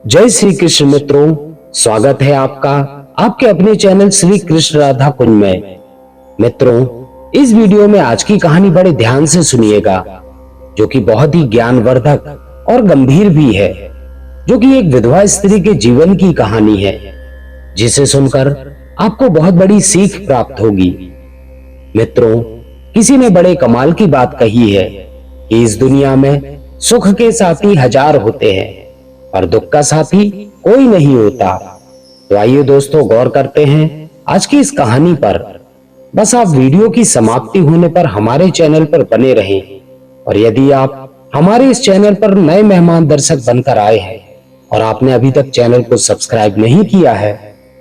जय श्री कृष्ण मित्रों, स्वागत है आपका आपके अपने चैनल श्री कृष्ण राधा कुंज में। मित्रों, इस वीडियो में आज की कहानी बड़े ध्यान से सुनिएगा, जो कि बहुत ही ज्ञानवर्धक और गंभीर भी है, जो कि एक विधवा स्त्री के जीवन की कहानी है, जिसे सुनकर आपको बहुत बड़ी सीख प्राप्त होगी। मित्रों, किसी ने बड़े कमाल की बात कही है कि इस दुनिया में सुख के साथी हजार होते हैं और दुख का साथी कोई नहीं होता। तो आइए दोस्तों, गौर करते हैं आज की इस कहानी पर। बस आप वीडियो की समाप्ति होने पर हमारे चैनल पर बने रहें, और यदि आप हमारे इस चैनल पर नए मेहमान दर्शक बनकर आए हैं और आपने अभी तक चैनल को सब्सक्राइब नहीं किया है,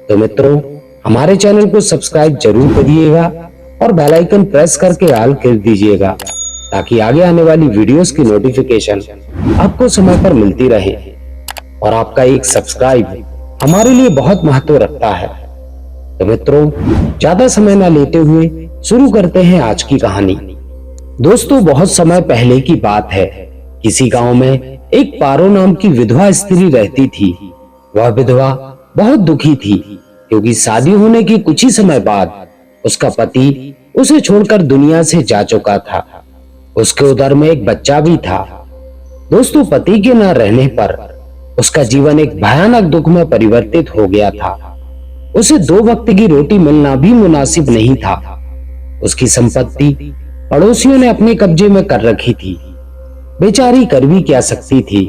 तो मित्रों हमारे चैनल को सब्सक्राइब जरूर करिएगा और बेल आइकन प्रेस करके ऑल कर दीजिएगा, ताकि आगे आने वाली वीडियोस की नोटिफिकेशन आपको समय पर मिलती रहे। और आपका एक सब्सक्राइब हमारे लिए बहुत महत्व रखता है। तो मित्रों, ज्यादा समय न लेते हुए शुरू करते हैं आज की कहानी। दोस्तों, बहुत समय पहले की बात है। किसी गांव में एक पारो नाम की विधवा स्त्री रहती थी। वह विधवा बहुत दुखी थी, क्योंकि शादी होने के कुछ ही समय बाद उसका पति उसे छोड़कर दुनिया से जा चुका था। उसके उदर में एक बच्चा भी था। दोस्तों, पति के न रहने पर उसका जीवन एक भयानक दुख में परिवर्तित हो गया था। उसे 2 वक्त की रोटी मिलना भी मुनासिब नहीं था। उसकी संपत्ति पड़ोसियों ने अपने कब्जे में कर रखी थी। बेचारी कर भी क्या सकती थी,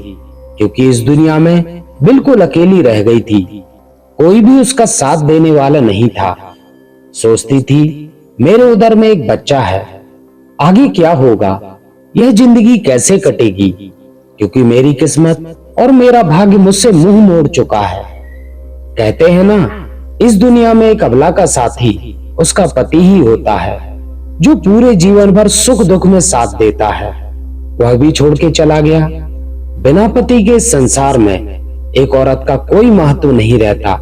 क्योंकि इस दुनिया में बिल्कुल अकेली रह गई थी। कोई भी उसका साथ देने वाला नहीं था। सोचती थी, मेरे उदर में एक बच्चा है, आगे क्या होगा, यह जिंदगी कैसे कटेगी, क्योंकि मेरी किस्मत और मेरा भाग्य मुझसे मुंह मोड़ चुका है। कहते हैं ना, इस दुनिया में एक अबला का साथी उसका पति ही होता है, जो पूरे जीवन भर सुख दुख में साथ देता है। वह भी छोड़ के चला गया। बिना पति के संसार में एक औरत का कोई महत्व नहीं रहता।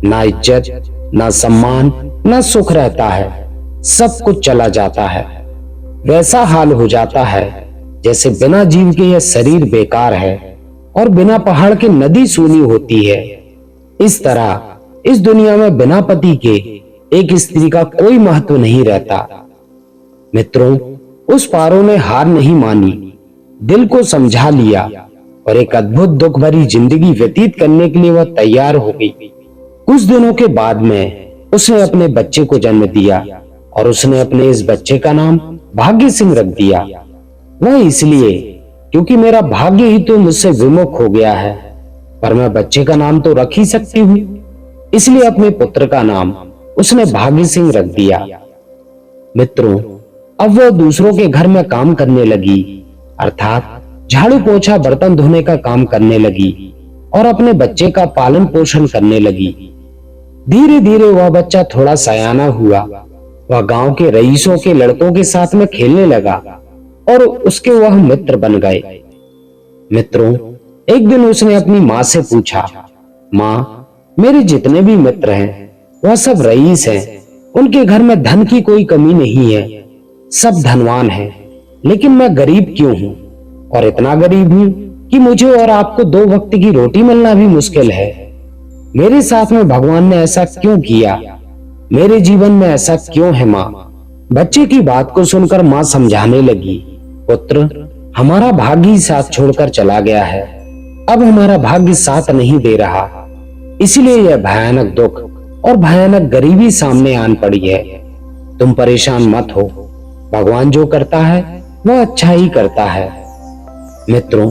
ना इज्जत, ना सम्मान, ना सुख रहता है। सब कुछ चला जाता है। वैसा हाल हो जाता है जैसे बिना जीव के यह शरीर बेकार है और बिना पहाड़ के नदी सूनी होती है। इस तरह इस दुनिया में बिना पति के एक स्त्री का कोई महत्व नहीं रहता। मित्रों, उस पारो ने हार नहीं मानी, दिल को समझा लिया और एक अद्भुत दुख भरी जिंदगी व्यतीत करने के लिए वह तैयार हो गई। कुछ दिनों के बाद में उसने अपने बच्चे को जन्म दिया और उसने अपने इस बच्चे का नाम भाग्य सिंह रख दिया। वह इसलिए क्योंकि मेरा भाग्य ही तो मुझसे विमुख हो गया है, पर मैं बच्चे का नाम तो रख ही सकती हूँ। इसलिए अपने पुत्र का नाम उसने भाग्य सिंह रख दिया। मित्रों, अब वह दूसरों के घर में काम करने लगी, अर्थात झाड़ू पोछा बर्तन धोने का काम करने लगी और अपने बच्चे का पालन पोषण करने लगी। धीरे धीरे वह बच्चा थोड़ा सयाना हुआ। वह गांव के रईसों के लड़कों के साथ में खेलने लगा और उसके वह मित्र बन गए। मित्रों, एक दिन उसने अपनी माँ से पूछा, माँ, मेरे जितने भी मित्र हैं वह सब रईस हैं। उनके घर में धन की कोई कमी नहीं है, सब धनवान हैं, लेकिन मैं गरीब क्यों हूँ? और इतना गरीब हूँ कि मुझे और आपको 2 वक्त की रोटी मिलना भी मुश्किल है। मेरे साथ में भगवान ने ऐसा क्यों किया? मेरे जीवन में ऐसा क्यों है माँ? बच्चे की बात को सुनकर माँ समझाने लगी, पुत्र, हमारा भाग्य ही साथ छोड़कर चला गया है। अब हमारा भाग्य साथ नहीं दे रहा, इसलिए यह भयानक दुख और भयानक गरीबी सामने आन पड़ी है। तुम परेशान मत हो, भगवान जो करता है वह अच्छा ही करता है। मित्रों,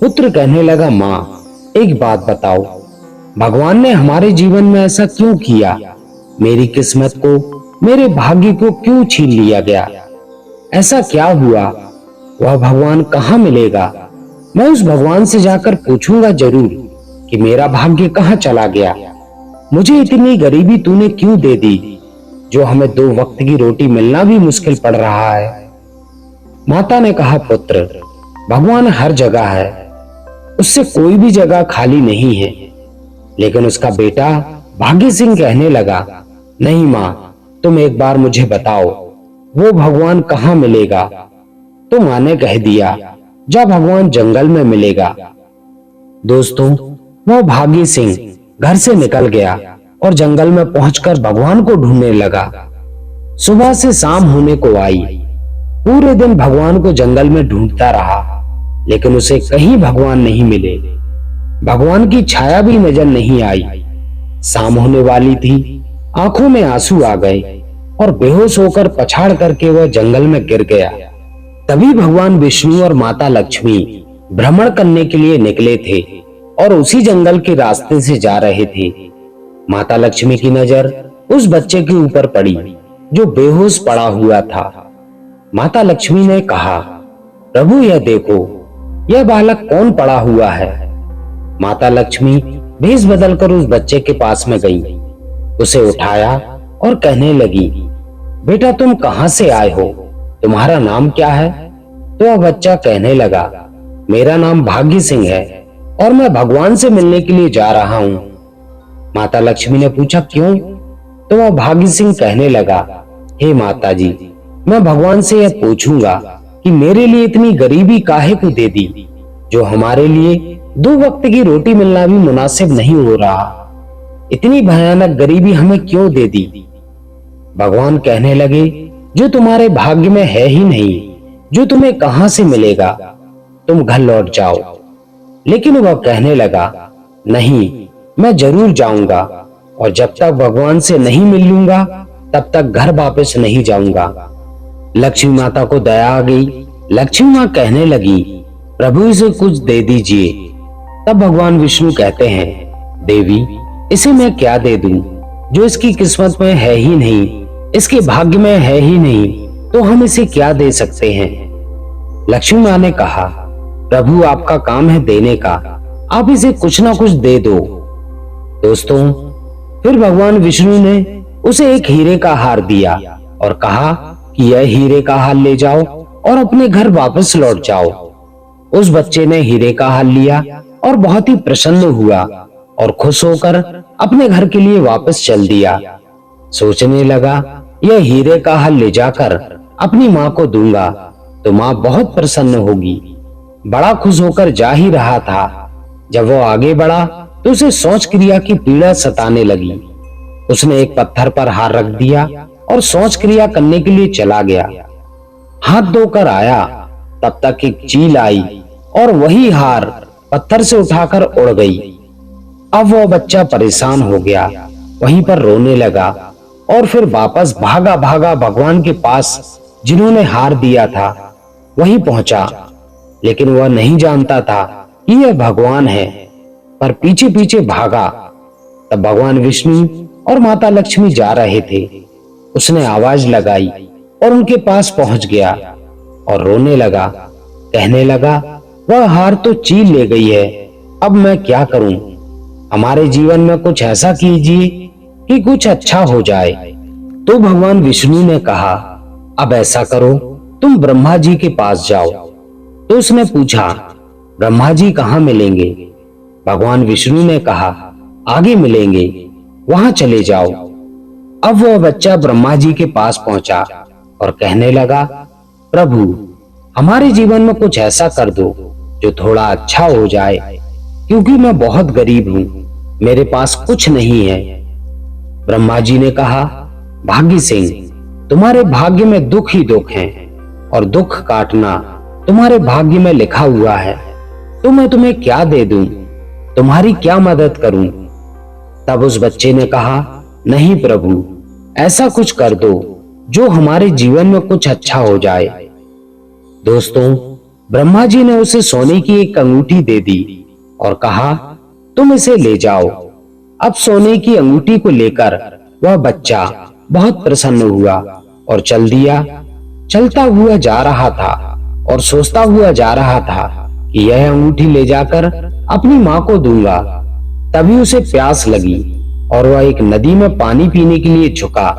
पुत्र कहने लगा, माँ, एक बात बताओ, भगवान ने हमारे जीवन में ऐसा क्यों किया? मेरी किस्मत को, मेरे भाग्य को क्यों छीन लिया गया? ऐसा क्या हुआ? वह भगवान कहाँ मिलेगा? मैं उस भगवान से जाकर पूछूंगा जरूर कि मेरा भाग्य कहाँ चला गया। मुझे इतनी गरीबी तूने क्यों दे दी, जो हमें 2 वक्त की रोटी मिलना भी मुश्किल पड़ रहा है? माता ने कहा, पुत्र, भगवान हर जगह है, उससे कोई भी जगह खाली नहीं है। लेकिन उसका बेटा भाग्य सिंह कहने लगा, नहीं माँ, तुम एक बार मुझे बताओ, वो भगवान कहाँ मिलेगा? तो माँ ने कह दिया, जा भगवान जंगल में मिलेगा। दोस्तों, वह भागी सिंह घर से निकल गया और जंगल में पहुंचकर भगवान को ढूंढने लगा। सुबह से शाम होने को आई। पूरे दिन भगवान को जंगल में ढूंढता रहा, लेकिन उसे कहीं भगवान नहीं मिले। भगवान की छाया भी नजर नहीं आई। शाम होने वाली थी, आंखों में आंसू आ गए और बेहोश होकर पछाड़ करके वह जंगल में गिर गया। तभी भगवान विष्णु और माता लक्ष्मी भ्रमण करने के लिए निकले थे और उसी जंगल के रास्ते से जा रहे थे। माता लक्ष्मी की नजर उस बच्चे के ऊपर पड़ी जो बेहोश पड़ा हुआ था। माता लक्ष्मी ने कहा, प्रभु यह देखो, यह बालक कौन पड़ा हुआ है। माता लक्ष्मी भेष बदलकर उस बच्चे के पास में गई, उसे उठाया और कहने लगी, बेटा तुम कहां से आए हो, तुम्हारा नाम क्या है। तो वह बच्चा कहने लगा, मेरा नाम भाग्य सिंह है और मैं भगवान से मिलने के लिए जा रहा हूं। माता लक्ष्मी ने पूछा, क्यों। तो वह भाग्य सिंह कहने लगा, हे माता जी, मैं भगवान से यह पूछूंगा कि मेरे लिए इतनी गरीबी काहे को दे दी, जो हमारे लिए 2 वक्त की रोटी मिलना भी मुनासिब नहीं हो रहा। इतनी भयानक गरीबी हमें क्यों दे दी। भगवान कहने लगे, जो तुम्हारे भाग्य में है ही नहीं, जो तुम्हें कहां से मिलेगा, तुम घर लौट जाओ। लेकिन वह कहने लगा, नहीं, मैं जरूर जाऊंगा और जब तक भगवान से नहीं मिल लूंगा तब तक घर वापस नहीं जाऊंगा। लक्ष्मी माता को दया आ गई। लक्ष्मी मां कहने लगी, प्रभु इसे कुछ दे दीजिए। तब भगवान विष्णु कहते हैं, देवी इसे मैं क्या दे दूं, जो इसकी किस्मत में है ही नहीं, इसके भाग्य में है ही नहीं, तो हम इसे क्या दे सकते हैं। लक्ष्मी मां ने कहा, प्रभु आपका काम है देने का, आप इसे कुछ ना कुछ दे दो। दोस्तों, फिर भगवान विष्णु ने उसे एक हीरे का हार दिया और कहा कि यह हीरे का हार ले जाओ और अपने घर वापस लौट जाओ। उस बच्चे ने हीरे का हार लिया और बहुत ही प्रसन्न हुआ और खुश होकर अपने घर के लिए वापस चल दिया। सोचने लगा, यह हीरे का हार ले जाकर अपनी माँ को दूंगा तो माँ बहुत प्रसन्न होगी। बड़ा खुश होकर जा ही रहा था, जब वो आगे बढ़ा तो उसे शौच क्रिया की पीड़ा सताने लगी। उसने एक पत्थर पर हार रख दिया और शौच क्रिया करने के लिए चला गया। हाथ धोकर आया, तब तक एक चील आई और वही हार पत्थर से उठाकर उड़ गई। अब वो बच्चा परेशान हो गया, वहीं पर रोने लगा और फिर वापस भागा भागा भगवान के पास जिन्होंने हार दिया था वहीं पहुंचा। लेकिन वह नहीं जानता था कि यह भगवान है, पर पीछे पीछे भागा। तब भगवान विष्णु और माता लक्ष्मी जा रहे थे। उसने आवाज लगाई और उनके पास पहुंच गया और रोने लगा, कहने लगा, वह हार तो चील ले गई है, अब मैं क्या करूं। हमारे जीवन में कुछ ऐसा कीजिए कि कुछ अच्छा हो जाए। तो भगवान विष्णु ने कहा, अब ऐसा करो, तुम ब्रह्मा जी के पास जाओ। तो उसने पूछा, ब्रह्मा जी कहाँ मिलेंगे। भगवान विष्णु ने कहा, आगे मिलेंगे, वहां चले जाओ। अब वह बच्चा ब्रह्मा जी के पास पहुंचा और कहने लगा, प्रभु हमारे जीवन में कुछ ऐसा कर दो जो थोड़ा अच्छा हो जाए, क्योंकि मैं बहुत गरीब हूं, मेरे पास कुछ नहीं है। ब्रह्मा जी ने कहा, भाग्य सिंह, तुम्हारे भाग्य में दुख ही दुख है और दुख काटना तुम्हारे भाग्य में लिखा हुआ है, तो मैं तुम्हें क्या दे दूं, तुम्हारी क्या मदद करूं। तब उस बच्चे ने कहा, नहीं प्रभु, ऐसा कुछ कर दो जो हमारे जीवन में कुछ अच्छा हो जाए। दोस्तों, ब्रह्मा जी ने उसे सोने की एक अंगूठी दे दी और कहा, तुम इसे ले जाओ। अब सोने की अंगूठी को लेकर वह बच्चा बहुत प्रसन्न हुआ और चल दिया। चलता हुआ जा रहा था और सोचता हुआ जा रहा था कि यह अंगूठी ले जाकर अपनी माँ को दूंगा। तभी उसे प्यास लगी और वह एक नदी में पानी पीने के लिए झुका।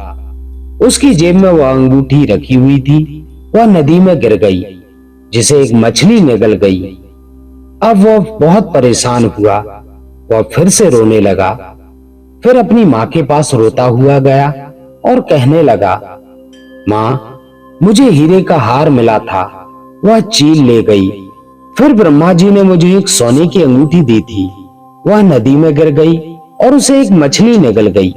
उसकी जेब में वह अंगूठी रखी हुई थी, वह नदी में गिर गई, जिसे एक मछली निगल गई। अब वह बहुत परेशान हुआ, वह फिर से रोने लगा। फिर अपनी माँ के पास रोता हुआ गया और कहने लगा, माँ, मुझे हीरे का हार मिला था, वह चील ले गई। फिर ब्रह्मा जी ने मुझे एक सोने की अंगूठी दी थी, वह नदी में गिर गई और उसे एक मछली निगल गई।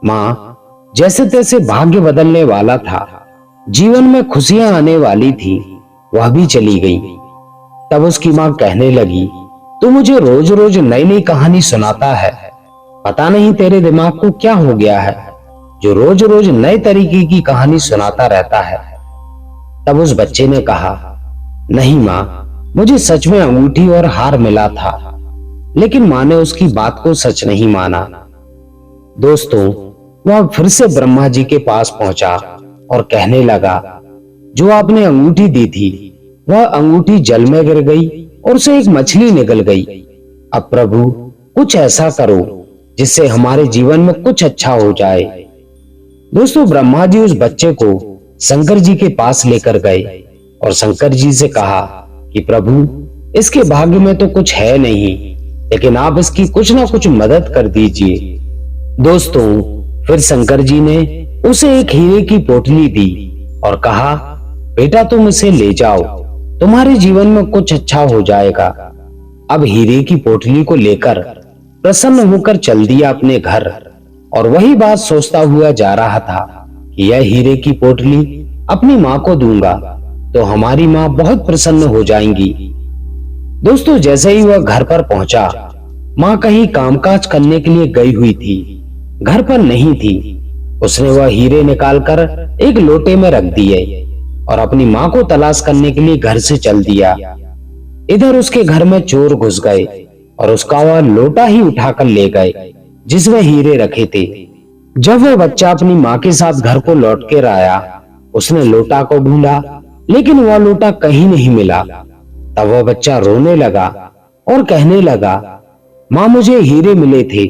माँ जैसे तैसे भाग्य बदलने वाला था, जीवन में खुशियां आने वाली थी, वह भी चली गई। तब उसकी माँ कहने लगी, तू मुझे रोज रोज नई नई कहानी सुनाता है, पता नहीं तेरे दिमाग को क्या हो गया है जो रोज रोज नए तरीके की कहानी सुनाता रहता है। तब उस बच्चे ने कहा, नहीं माँ, मुझे सच में अंगूठी और हार मिला था। लेकिन माँ ने उसकी बात को सच नहीं माना। दोस्तों, वह फिर से ब्रह्मा जी के पास पहुंचा और कहने लगा, जो आपने अंगूठी दी थी वह अंगूठी जल में गिर गई और उसे एक मछली निगल गई। अब प्रभु कुछ ऐसा करो जिससे हमारे जीवन में कुछ अच्छा हो जाए। दोस्तों, ब्रह्मा जी उस बच्चे को शंकर जी के पास लेकर गए और शंकर जी से कहा कि प्रभु, इसके भाग्य में तो कुछ है नहीं, लेकिन आप इसकी कुछ ना कुछ मदद कर दीजिए। दोस्तों, फिर शंकर जी ने उसे एक हीरे की पोटली दी और कहा, बेटा तुम इसे ले जाओ, तुम्हारे जीवन में कुछ अच्छा हो जाएगा। अब हीरे की पोटली को लेकर प्रसन्न होकर चल दिया अपने घर और वही बात सोचता हुआ जा रहा था कि यह हीरे की पोटली अपनी माँ को दूंगा तो हमारी माँ बहुत प्रसन्न हो जाएंगी। दोस्तों, जैसे ही वह घर पर पहुंचा, माँ कहीं कामकाज करने के लिए गई हुई थी, घर पर नहीं थी। उसने वह हीरे निकालकर एक लोटे में रख दिए और अपनी माँ को तलाश करने के लिए घर से चल दिया। इधर उसके घर में चोर घुस गए और उसका वह लोटा ही उठाकर ले गए जिसमें हीरे रखे थे। जब वह बच्चा अपनी माँ के साथ घर को लौट कर आया, उसने लोटा को ढूंढा, लेकिन वह लोटा कहीं नहीं मिला। तब वह बच्चा रोने लगा और कहने लगा, माँ, मुझे हीरे मिले थे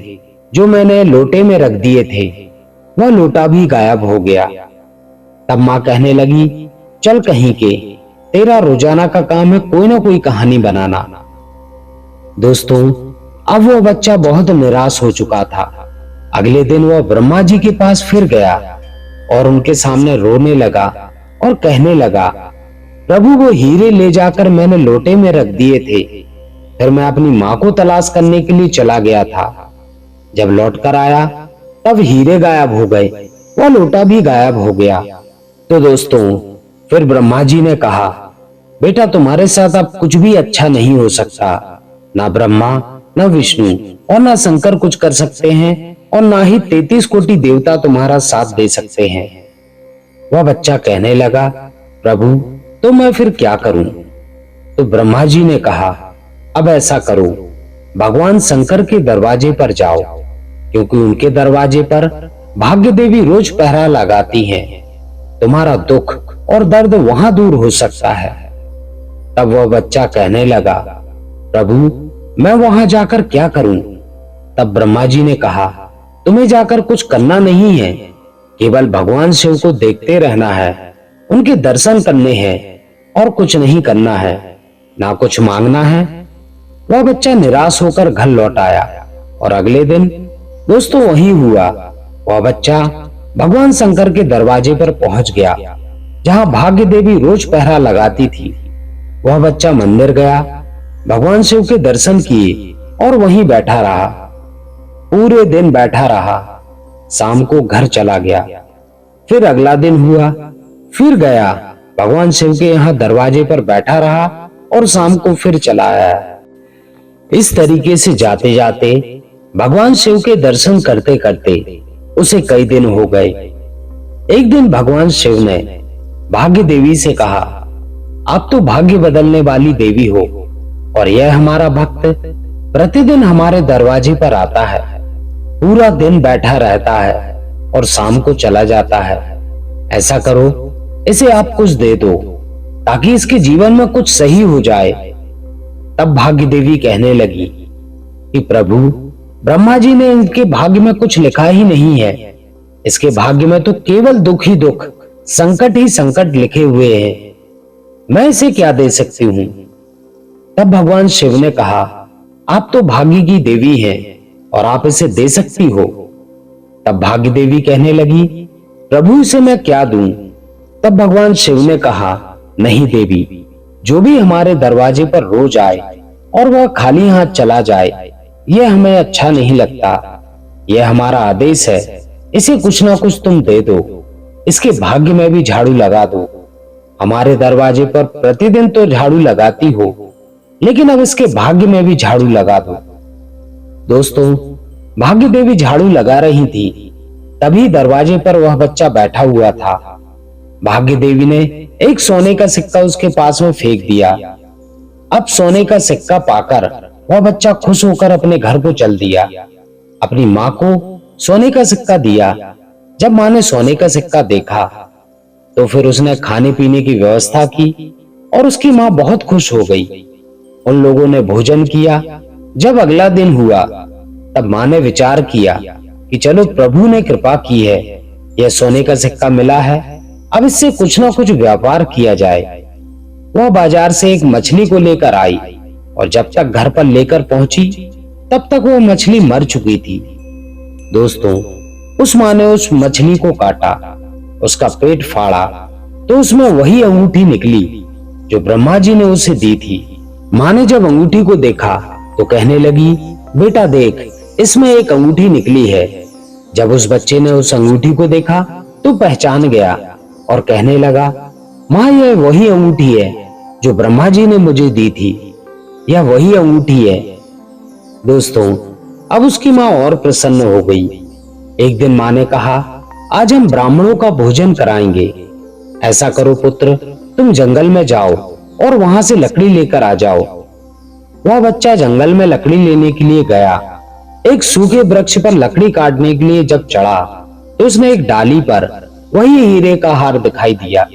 जो मैंने लोटे में रख दिए थे, वह लोटा भी गायब हो गया। तब माँ कहने लगी, चल कहीं के, तेरा रोजाना का काम है कोई ना कोई कहानी बनाना। दोस्तों, अब वह बच्चा बहुत निराश हो चुका था। अगले दिन वह ब्रह्मा जी के पास फिर गया और उनके सामने रोने लगा और कहने लगा, प्रभु, वो हीरे ले जाकर मैंने लोटे में रख दिए थे, फिर मैं अपनी माँ को तलाश करने के लिए चला गया था। जब लौट कर आया तब हीरे गायब हो गए, वह लोटा भी गायब हो गया। तो दोस्तों, फिर ब्रह्मा जी ने कहा, बेटा, तुम्हारे साथ अब कुछ भी अच्छा नहीं हो सकता। ना ब्रह्मा, ना विष्णु और ना शंकर कुछ कर सकते हैं और ना ही 33 कोटि देवता तुम्हारा साथ दे सकते हैं। वह बच्चा कहने लगा, प्रभु, तो मैं फिर क्या करूं? तो ब्रह्मा जी ने कहा, अब ऐसा करो, भगवान शंकर के दरवाजे पर जाओ, क्योंकि उनके दरवाजे पर भाग्य देवी रोज पहरा लगाती हैं। तुम्हारा दुख और दर्द वहां दूर हो सकता है। तब वह बच्चा कहने लगा, प्रभु, मैं वहां जाकर क्या करूं? तब ब्रह्मा जी ने कहा, तुम्हें जाकर कुछ करना नहीं है, केवल भगवान शिव को देखते रहना है, उनके दर्शन करने हैं और कुछ नहीं करना है, ना कुछ मांगना है। वह बच्चा निराश होकर घर लौट आया और अगले दिन दोस्तों वही हुआ। वह बच्चा भगवान शंकर के दरवाजे पर पहुंच गया, जहां भाग्य देवी रोज पहरा लगाती थी। वह बच्चा मंदिर गया, भगवान शिव के दर्शन किए और वहीं बैठा रहा। पूरे दिन बैठा रहा, शाम को घर चला गया। फिर अगला दिन हुआ, फिर गया, भगवान शिव के यहाँ दरवाजे पर बैठा रहा और शाम को फिर चला आया। इस तरीके से जाते जाते भगवान शिव के दर्शन करते करते उसे कई दिन हो गए। एक दिन भगवान शिव ने भाग्य देवी से कहा, आप तो भाग्य बदलने वाली देवी हो और यह हमारा भक्त प्रतिदिन हमारे दरवाजे पर आता है, पूरा दिन बैठा रहता है और शाम को चला जाता है। ऐसा करो, इसे आप कुछ दे दो ताकि इसके जीवन में कुछ सही हो जाए। तब भाग्य देवी कहने लगी कि प्रभु, ब्रह्मा जी ने इनके भाग्य में कुछ लिखा ही नहीं है, इसके भाग्य में तो केवल दुख ही दुख, संकट ही संकट लिखे हुए हैं, मैं इसे क्या दे सकती हूँ? तब भगवान शिव ने कहा, आप तो भाग्य की देवी हैं और आप इसे दे सकती हो। तब भाग्य देवी कहने लगी, प्रभु, इसे मैं क्या दूं? तब भगवान शिव ने कहा, नहीं देवी, जो भी हमारे दरवाजे पर रोज आए और वह खाली हाथ चला जाए, यह हमें अच्छा नहीं लगता, यह हमारा आदेश है, इसे कुछ ना कुछ तुम दे दो, इसके भाग्य में भी झाड़ू लगा दो। हमारे दरवाजे पर प्रतिदिन तो झाड़ू लगाती हो, लेकिन अब इसके भाग्य में भी झाड़ू लगा दो। दोस्तों, भाग्य देवी झाड़ू लगा रही थी, तभी दरवाजे पर वह बच्चा बैठा हुआ था। भाग्य देवी ने एक सोने का सिक्का उसके पास में फेंक दिया। अब सोने का सिक्का पाकर वह बच्चा खुश होकर अपने घर को चल दिया। अपनी माँ को सोने का सिक्का दिया। जब माँ ने सोने का सिक्का देखा तो फिर उसने खाने पीने की व्यवस्था की और उसकी माँ बहुत खुश हो गई। उन लोगों ने भोजन किया। जब अगला दिन हुआ तब माँ ने विचार किया कि चलो, प्रभु ने कृपा की है, यह सोने का सिक्का मिला है, अब इससे कुछ ना कुछ व्यापार किया जाए। वह बाजार से एक मछली को लेकर आई और जब तक घर पर लेकर पहुंची तब तक वो मछली मर चुकी थी। दोस्तों, उस माँ ने उस मछली को काटा, उसका पेट फाड़ा तो उसमें वही अंगूठी निकली जो ब्रह्मा जी ने उसे दी थी। माँ ने जब अंगूठी को देखा तो कहने लगी, बेटा देख, इसमें एक अंगूठी निकली है। जब उस बच्चे ने उस अंगूठी को देखा तो पहचान गया और कहने लगा, माँ, यह वही अंगूठी है जो ब्रह्मा जी ने मुझे दी थी, यह वही अंगूठी है। दोस्तों, अब उसकी माँ और प्रसन्न हो गई। एक दिन माँ ने कहा, आज हम ब्राह्मणों का भोजन कराएंगे। ऐसा करो पुत्र, तुम जंगल में जाओ और वहां से लकड़ी लेकर आ जाओ। वह बच्चा जंगल में लकड़ी लेने के लिए गया। एक सूखे वृक्ष पर लकड़ी काटने के लिए जब चढ़ा तो उसने एक डाली पर वही हीरे का हार दिखाई दिया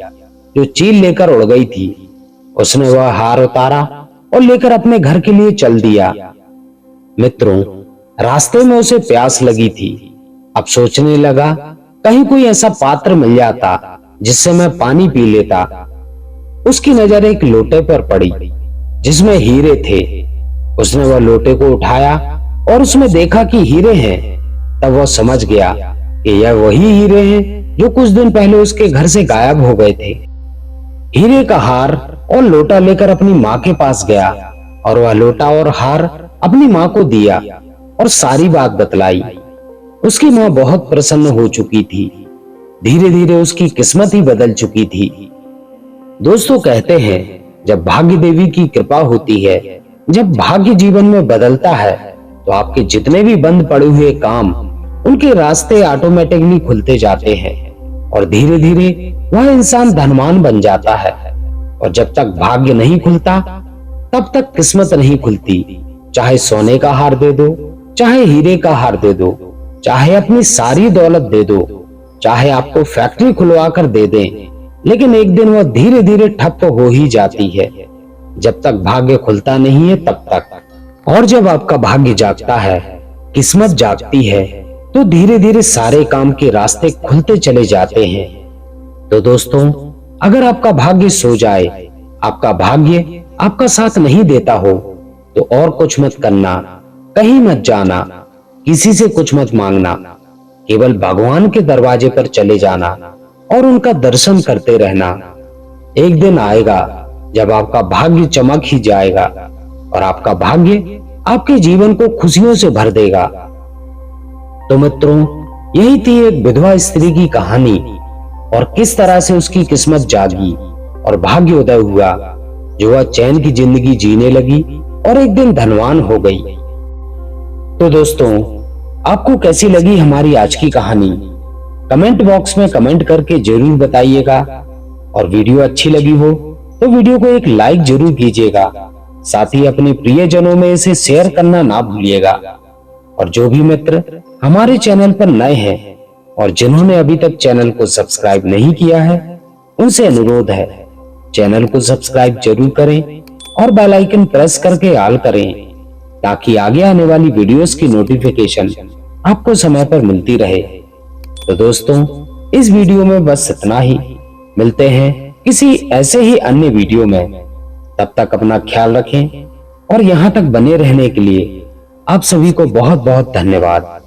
जो चील लेकर उड़ गई थी। उसने वह हार उतारा और लेकर अपने घर के लिए चल दिया। मित्रों, रास्ते में उसे प्यास लगी थी। अब सोचने लगा, कहीं कोई ऐसा पात्र मिल जाता जिससे मैं पानी पी लेता। उसकी नजर एक लोटे पर पड़ी जिसमें हीरे थे। उसने वह लोटे को उठाया और उसमें देखा कि हीरे हैं। तब वह समझ गया कि यह वही हीरे हैं जो कुछ दिन पहले उसके घर से गायब हो गए थे। हीरे का हार और लोटा लेकर अपनी माँ के पास गया और वह लोटा और हार अपनी माँ को दिया और सारी बात बतलाई। उसकी माँ बहुत प्रसन्न हो चुकी थी। धीरे धीरे उसकी किस्मत ही बदल चुकी थी। दोस्तों, कहते हैं, जब भाग्य देवी की कृपा होती है, जब भाग्य जीवन में बदलता है, तो आपके जितने भी बंद पड़े हुए काम, उनके रास्ते ऑटोमेटिकली खुलते जाते हैं और धीरे धीरे वह इंसान धनवान बन जाता है। और जब तक भाग्य नहीं खुलता तब तक किस्मत नहीं खुलती। चाहे सोने का हार दे दो, चाहे हीरे का हार दे दो, चाहे अपनी सारी दौलत दे दो, चाहे आपको फैक्ट्री खुलवा कर दे दें, लेकिन एक दिन वह धीरे धीरे ठप हो ही जाती है। जब तक भाग्य खुलता नहीं है तब तक। और जब आपका भाग्य जागता है, किस्मत जागती है, तो धीरे धीरे सारे काम के रास्ते खुलते चले जाते हैं। तो दोस्तों, अगर आपका भाग्य सो जाए, आपका भाग्य आपका साथ नहीं देता हो, तो और कुछ मत करना, कहीं मत जाना, किसी से कुछ मत मांगना, केवल भगवान के दरवाजे पर चले जाना और उनका दर्शन करते रहना। एक दिन आएगा जब आपका भाग्य चमक ही जाएगा और आपका भाग्य आपके जीवन को खुशियों से भर देगा। तो मित्रों, यही थी एक विधवा स्त्री की कहानी और किस तरह से उसकी किस्मत जागी और भाग्य उदय हुआ, जो वह चैन की जिंदगी जीने लगी और एक दिन धनवान हो गई। तो दोस्तों, आपको कैसी लगी हमारी आज की कहानी? कमेंट बॉक्स में कमेंट करके जरूर बताइएगा। और वीडियो अच्छी लगी हो तो वीडियो को एक लाइक जरूर कीजिएगा। साथ ही अपने प्रियजनों में इसे शेयर करना ना भूलिएगा। और जो भी मित्र हमारे चैनल पर नए हैं और जिन्होंने अभी तक चैनल को सब्सक्राइब नहीं किया है, उनसे अनुरोध है, चैनल को सब्सक्राइब जरूर करें और बेल आइकन प्रेस करके ऑल करें, ताकि आगे आने वाली वीडियोस की नोटिफिकेशन आपको समय पर मिलती रहे। तो दोस्तों, इस वीडियो में बस इतना ही। मिलते हैं किसी ऐसे ही अन्य वीडियो में। तब तक अपना ख्याल रखें और यहाँ तक बने रहने के लिए आप सभी को बहुत बहुत धन्यवाद।